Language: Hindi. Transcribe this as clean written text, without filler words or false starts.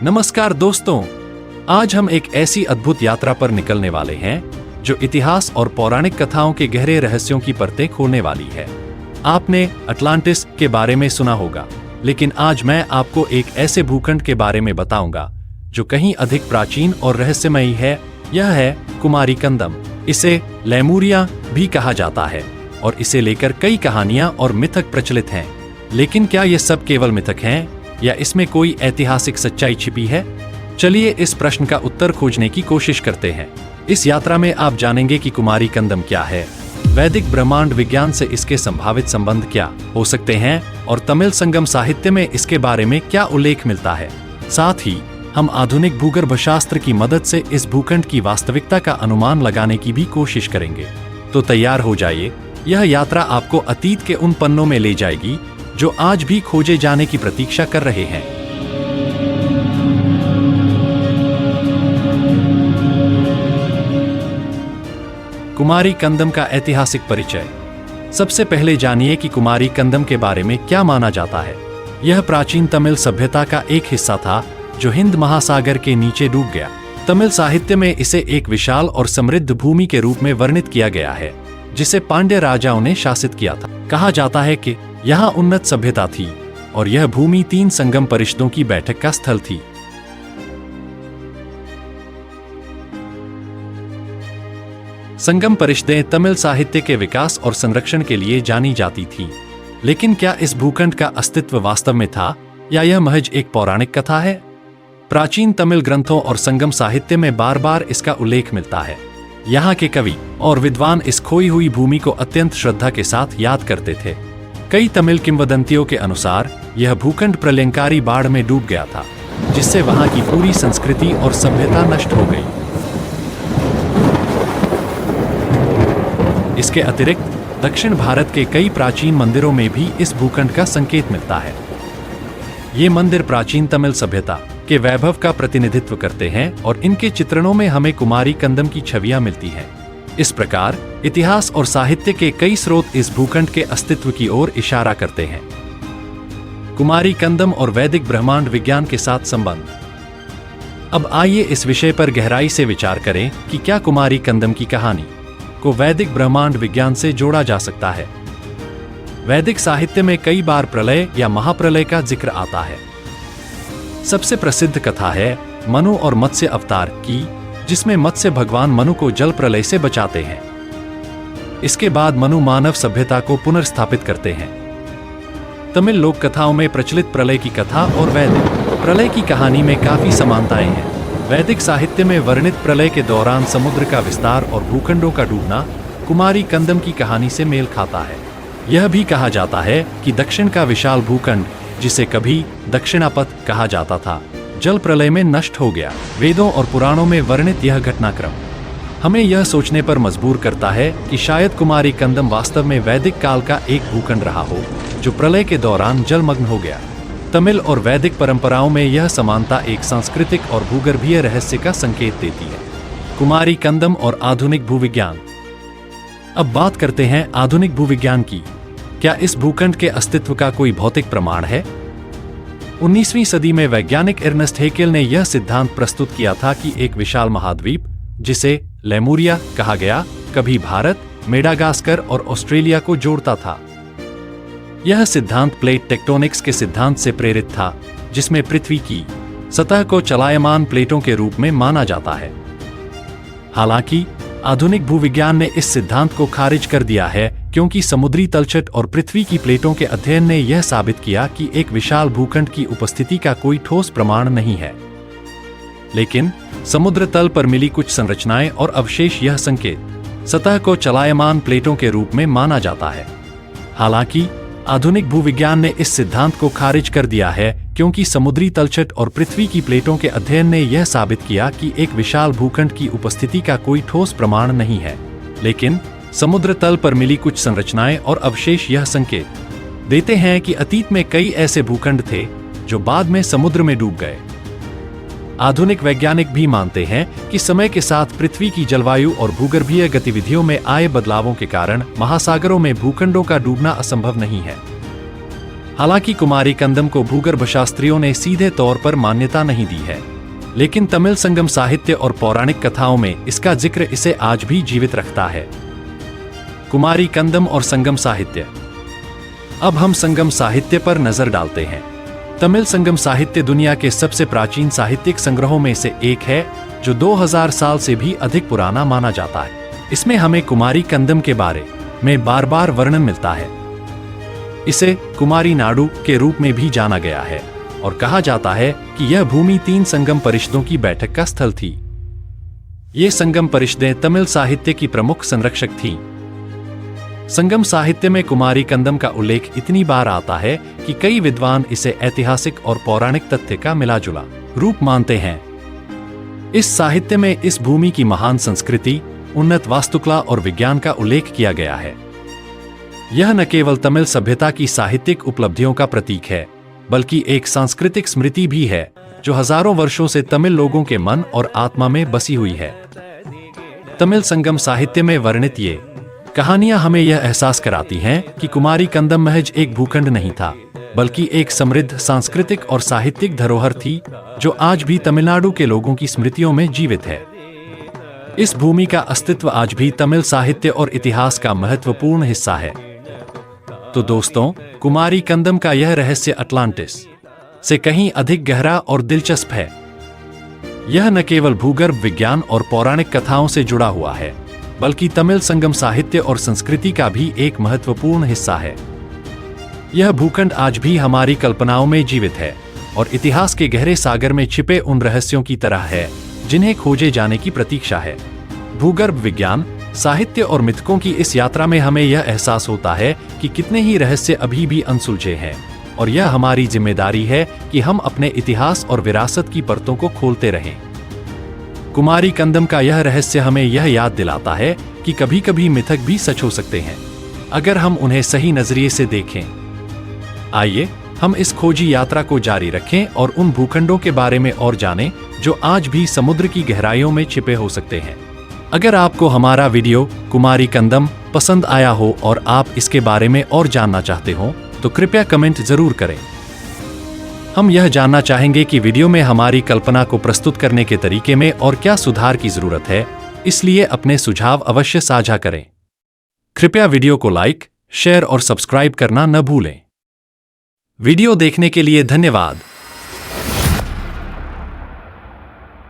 नमस्कार दोस्तों, आज हम एक ऐसी अद्भुत यात्रा पर निकलने वाले हैं जो इतिहास और पौराणिक कथाओं के गहरे रहस्यों की परतें खोलने वाली है। आपने अटलांटिस के बारे में सुना होगा, लेकिन आज मैं आपको एक ऐसे भूखंड के बारे में बताऊंगा जो कहीं अधिक प्राचीन और रहस्यमयी है। यह है कुमारी कंदम। इसे लेमुरिया भी कहा जाता है और इसे लेकर कई कहानियां और मिथक प्रचलित हैं। लेकिन क्या ये सब केवल मिथक हैं या इसमें कोई ऐतिहासिक सच्चाई छिपी है? चलिए इस प्रश्न का उत्तर खोजने की कोशिश करते हैं। इस यात्रा में आप जानेंगे कि कुमारी कंदम क्या है, वैदिक ब्रह्मांड विज्ञान से इसके संभावित संबंध क्या हो सकते हैं और तमिल संगम साहित्य में इसके बारे में क्या उल्लेख मिलता है। साथ ही हम आधुनिक भूगर्भ शास्त्र की मदद से इस भूखंड की वास्तविकता का अनुमान लगाने की भी कोशिश करेंगे। तो तैयार हो जाइए, यह यात्रा आपको अतीत के उन पन्नों में ले जाएगी जो आज भी खोजे जाने की प्रतीक्षा कर रहे हैं। कुमारी कंदम का ऐतिहासिक परिचय। सबसे पहले जानिए कि कुमारी कंदम के बारे में क्या माना जाता है। यह प्राचीन तमिल सभ्यता का एक हिस्सा था जो हिंद महासागर के नीचे डूब गया। तमिल साहित्य में इसे एक विशाल और समृद्ध भूमि के रूप में वर्णित किया गया है जिसे पांड्य राजाओं ने शासित किया था। कहा जाता है कि यहाँ उन्नत सभ्यता थी और यह भूमि 3 संगम परिषदों की बैठक का स्थल थी। संगम परिषदें तमिल साहित्य के विकास और संरक्षण के लिए जानी जाती थी। लेकिन क्या इस भूखंड का अस्तित्व वास्तव में था या यह महज एक पौराणिक कथा है? प्राचीन तमिल ग्रंथों और संगम साहित्य में बार बार इसका उल्लेख मिलता है। यहाँ के कवि और विद्वान इस खोई हुई भूमि को अत्यंत श्रद्धा के साथ याद करते थे। कई तमिल किंवदंतियों के अनुसार यह भूखंड प्रलयंकारी बाढ़ में डूब गया था, जिससे वहां की पूरी संस्कृति और सभ्यता नष्ट हो गई। इसके अतिरिक्त दक्षिण भारत के कई प्राचीन मंदिरों में भी इस भूखंड का संकेत मिलता है। ये मंदिर प्राचीन तमिल सभ्यता के वैभव का प्रतिनिधित्व करते हैं और इनके चित्रणों में हमें कुमारी कंदम की छवियां मिलती हैं। इस प्रकार इतिहास और साहित्य के कई स्रोत इस भूखंड के अस्तित्व की ओर इशारा करते हैं। कुमारी कंदम और वैदिक ब्रह्मांड विज्ञान के साथ संबंध। अब आइए इस विषय पर गहराई से विचार करें कि क्या कुमारी कंदम की कहानी को वैदिक ब्रह्मांड विज्ञान से जोड़ा जा सकता है। वैदिक साहित्य में कई बार प्रलय या महाप्रलय का जिक्र आता है। सबसे प्रसिद्ध कथा है मनु और मत्स्य अवतार की, जिसमें मत्स्य भगवान मनु को जल प्रलय से बचाते हैं। इसके बाद मनु मानव सभ्यता को पुनर्स्थापित करते हैं। तमिल लोक कथाओं में प्रचलित प्रलय की कथा और वैदिक प्रलय की कहानी में काफी समानताएं हैं। वैदिक साहित्य में वर्णित प्रलय के दौरान समुद्र का विस्तार और भूखंडों का डूबना कुमारी कंदम की कहानी से मेल खाता है। यह भी कहा जाता है कि दक्षिण का विशाल भूखंड, जिसे कभी दक्षिणापथ कहा जाता था, जल प्रलय में नष्ट हो गया। वेदों और पुराणों में वर्णित यह घटनाक्रम हमें यह सोचने पर मजबूर करता है कि शायद कुमारी कंदम वास्तव में वैदिक काल का एक भूखंड रहा हो जो प्रलय के दौरान जलमग्न हो गया। तमिल और वैदिक परंपराओं में यह समानता एक सांस्कृतिक और भूगर्भीय रहस्य का संकेत देती है। कुमारी कंदम और आधुनिक भूविज्ञान। अब बात करते हैं आधुनिक भूविज्ञान की। क्या इस भूखंड के अस्तित्व का कोई भौतिक प्रमाण है? 19वीं सदी में वैज्ञानिक अर्नेस्ट हेकेल ने यह सिद्धांत प्रस्तुत किया था कि एक विशाल महाद्वीप, जिसे लेमुरिया कहा गया, कभी भारत, मेडागास्कर और ऑस्ट्रेलिया को जोड़ता था। यह सिद्धांत प्लेट टेक्टोनिक्स के सिद्धांत से प्रेरित था, जिसमें पृथ्वी की सतह को चलायमान प्लेटों के रूप में माना जाता है। हालांकि आधुनिक भूविज्ञान ने इस सिद्धांत को खारिज कर दिया है, क्योंकि समुद्री तलछट और पृथ्वी की प्लेटों के अध्ययन ने यह साबित किया कि एक विशाल भूखंड की उपस्थिति का कोई ठोस प्रमाण नहीं है। लेकिन समुद्र तल पर मिली कुछ संरचनाएं और अवशेष यह संकेत सतह को चलायमान प्लेटों के रूप में माना जाता है। हालांकि आधुनिक भूविज्ञान ने इस सिद्धांत को खारिज कर दिया है, क्योंकि समुद्री तलछट और पृथ्वी की प्लेटों के अध्ययन ने यह साबित किया कि एक विशाल भूखंड की उपस्थिति का कोई ठोस प्रमाण नहीं है। लेकिन समुद्र तल पर मिली कुछ संरचनाएं और अवशेष यह संकेत देते हैं कि अतीत में कई ऐसे भूखंड थे जो बाद में समुद्र में डूब गए। आधुनिक वैज्ञानिक भी मानते हैं कि समय के साथ पृथ्वी की जलवायु और भूगर्भीय गतिविधियों में आए बदलावों के कारण महासागरों में भूखंडों का डूबना असंभव नहीं है। हालांकि कुमारी कंदम को भूगर्भ शास्त्रियों ने सीधे तौर पर मान्यता नहीं दी है, लेकिन तमिल संगम साहित्य और पौराणिक कथाओं में इसका जिक्र इसे आज भी जीवित रखता है। कुमारी कंदम और संगम साहित्य। अब हम संगम साहित्य पर नजर डालते हैं। तमिल संगम साहित्य दुनिया के सबसे प्राचीन साहित्यिक संग्रहों में से एक है, जो 2000 साल से भी अधिक पुराना माना जाता है। इसमें हमें कुमारी कंदम के बारे में बार बार वर्णन मिलता है। इसे कुमारी नाडु के रूप में भी जाना गया है और कहा जाता है कि यह भूमि 3 संगम परिषदों की बैठक का स्थल थी। ये संगम परिषदें तमिल साहित्य की प्रमुख संरक्षक थीं। संगम साहित्य में कुमारी कंदम का उल्लेख इतनी बार आता है कि कई विद्वान इसे ऐतिहासिक और पौराणिक तथ्य का मिला-जुला रूप मानते हैं। इस साहित्य में इस भूमि की महान संस्कृति, उन्नत वास्तुकला और विज्ञान का उल्लेख किया गया है। यह न केवल तमिल सभ्यता की साहित्यिक उपलब्धियों का प्रतीक है, बल्कि एक सांस्कृतिक स्मृति भी है जो हजारों वर्षों से तमिल लोगों के मन और आत्मा में बसी हुई है। तमिल संगम साहित्य में वर्णित ये कहानियां हमें यह एहसास कराती हैं कि कुमारी कंदम महज एक भूखंड नहीं था, बल्कि एक समृद्ध सांस्कृतिक और साहित्यिक धरोहर थी जो आज भी तमिलनाडु के लोगों की स्मृतियों में जीवित है। इस भूमि का अस्तित्व आज भी तमिल साहित्य और इतिहास का महत्वपूर्ण हिस्सा है। तो दोस्तों, कुमारी कंदम का यह रहस्य अटलांटिस से कहीं अधिक गहरा और दिलचस्प है। यह न केवल भूगर्भ विज्ञान और पौराणिक कथाओं से जुड़ा हुआ है, बल्कि तमिल संगम साहित्य और संस्कृति का भी एक महत्वपूर्ण हिस्सा है। यह भूखंड आज भी हमारी कल्पनाओं में जीवित है और इतिहास के गहरे सागर में छिपे उन रहस्यों की तरह है जिन्हें खोजे जाने की प्रतीक्षा है। भूगर्भ विज्ञान, साहित्य और मिथकों की इस यात्रा में हमें यह एहसास होता है कि कितने ही रहस्य अभी भी अनसुलझे हैं, और यह हमारी जिम्मेदारी है कि हम अपने इतिहास और विरासत की परतों को खोलते रहें। कुमारी कंदम का यह रहस्य हमें यह याद दिलाता है कि कभी-कभी मिथक भी सच हो सकते हैं, अगर हम उन्हें सही नजरिए से देखें। आइए हम इस खोजी यात्रा को जारी रखें और उन भूखंडों के बारे में और जानें जो आज भी समुद्र की गहराइयों में छिपे हो सकते हैं। अगर आपको हमारा वीडियो कुमारी कंदम पसंद आया हो और आप इसके बारे में और जानना चाहते हो, तो कृपया कमेंट जरूर करें। हम यह जानना चाहेंगे कि वीडियो में हमारी कल्पना को प्रस्तुत करने के तरीके में और क्या सुधार की जरूरत है, इसलिए अपने सुझाव अवश्य साझा करें। कृपया वीडियो को लाइक, शेयर और सब्सक्राइब करना न भूलें। वीडियो देखने के लिए धन्यवाद।